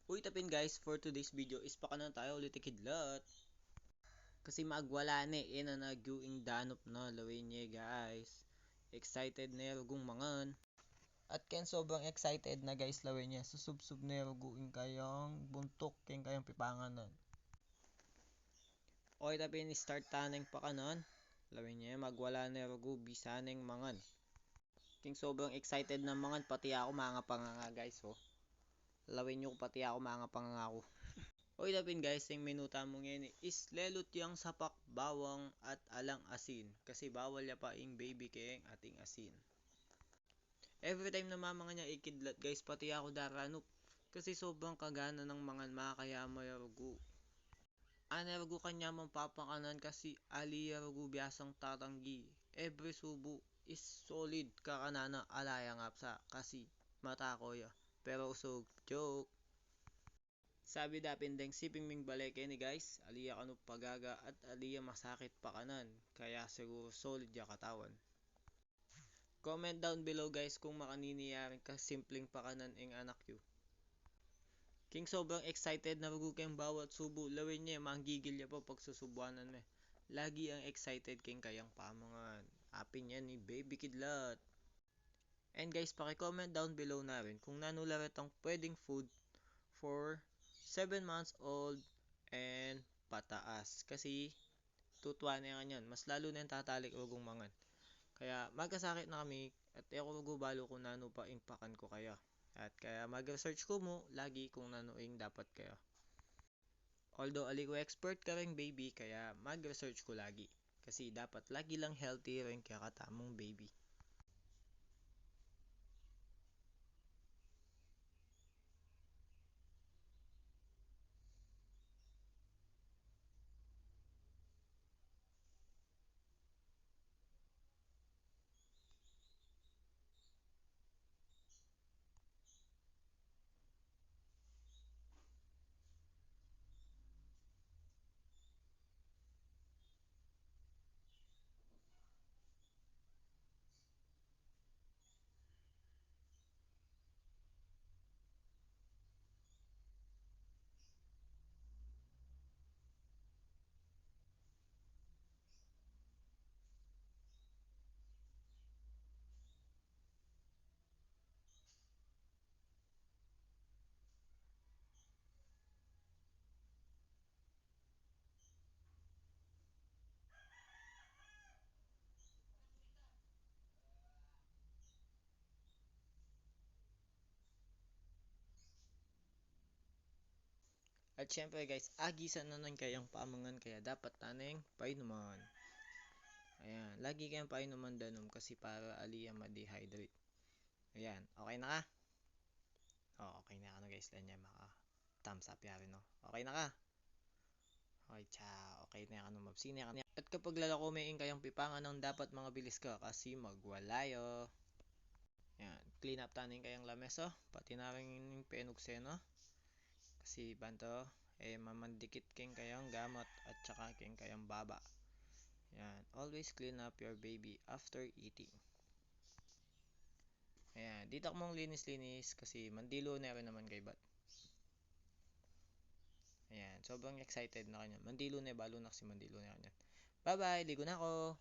Uy tapin guys, for today's video is pakanan tayo ulit ikidlat. Kasi maagwala ni ina nagyuing danop na lawin niya guys. Excited na rugong mangan. At ken sobrang excited na guys lawin niya. Susubsub na ruguing kayang buntok ken kayang pipanganan. Oy tapin start taneng pakanan. Lawin niya magwala na rugo bisaneng mangan. King sobrang excited na mangan pati ako mga panganga guys oh. Lawin nyo pati ako mga pangangako. Oy tapin guys, yung minuta mo ngayon is lelot yang sapak bawang at alang asin. Kasi bawal ya pa ing baby keng ating asin. Every time na mama niya ikidlat guys, pati ako daranop. Kasi sobrang kagana ng mangan makakaya mayarugo. Anarugo kanya mapapakanan kasi aliyarugo biasang tatanggi. Every subo is solid kakanana alaya nga sa kasi matako ya. Pero usog, joke. Sabi dapin deng siping ming baleke ni guys, aliya kanu pagaga at aliya masakit pakanan, kaya siguro solid ya katawan. Comment down below guys kung makaniniyarin ka simpleng pakanan ing anak yu. King sobrang excited na rugo kayong bawat subo, lawin niya manggigil ya pa pag susubuanan me. Lagi ang excited king kayang pamangan. Apin yan ni baby kidlat. And guys, paki-comment down below na rin kung nanularat ang pwedeng food for 7 months old and pataas. Kasi tutuwa na yan. Mas lalo na yung tatalik rugong mangan. Kaya magkasakit na kami at ako rugo balo kung nano pa impakan ko kaya. At kaya mag-research ko mo lagi kung nanoing dapat kaya. Although ali ko expert ka rin baby, kaya mag-research ko lagi. Kasi dapat lagi lang healthy rin kaya katamong baby. At syempre guys, agisan na nun kayang pamangan kaya dapat taneng painuman. Ayan, lagi kayang painuman danom kasi para aliya ma-dehydrate. Ayan, okay na ka? Oh, okay na ka na guys. Lanya maka thumbs up yari no. Okay na ka? Okay, okay na ka no mabsini ka. At kapag lalako may kayang pipangan ng dapat mga bilis ka kasi magwalayo. Ayan, clean up taning kayang lameso, pati na rin yung penukseno. Kasi banto, mamandikit king kayang gamot at saka king kayang baba. Ayan, always clean up your baby after eating. Ayan, dito mong linis-linis kasi mandilo na rin naman kay bat. Ayan, sobrang excited na kanya. Mandilo na balo na kasi mandilo na kanya. Bye bye, ligo na ako.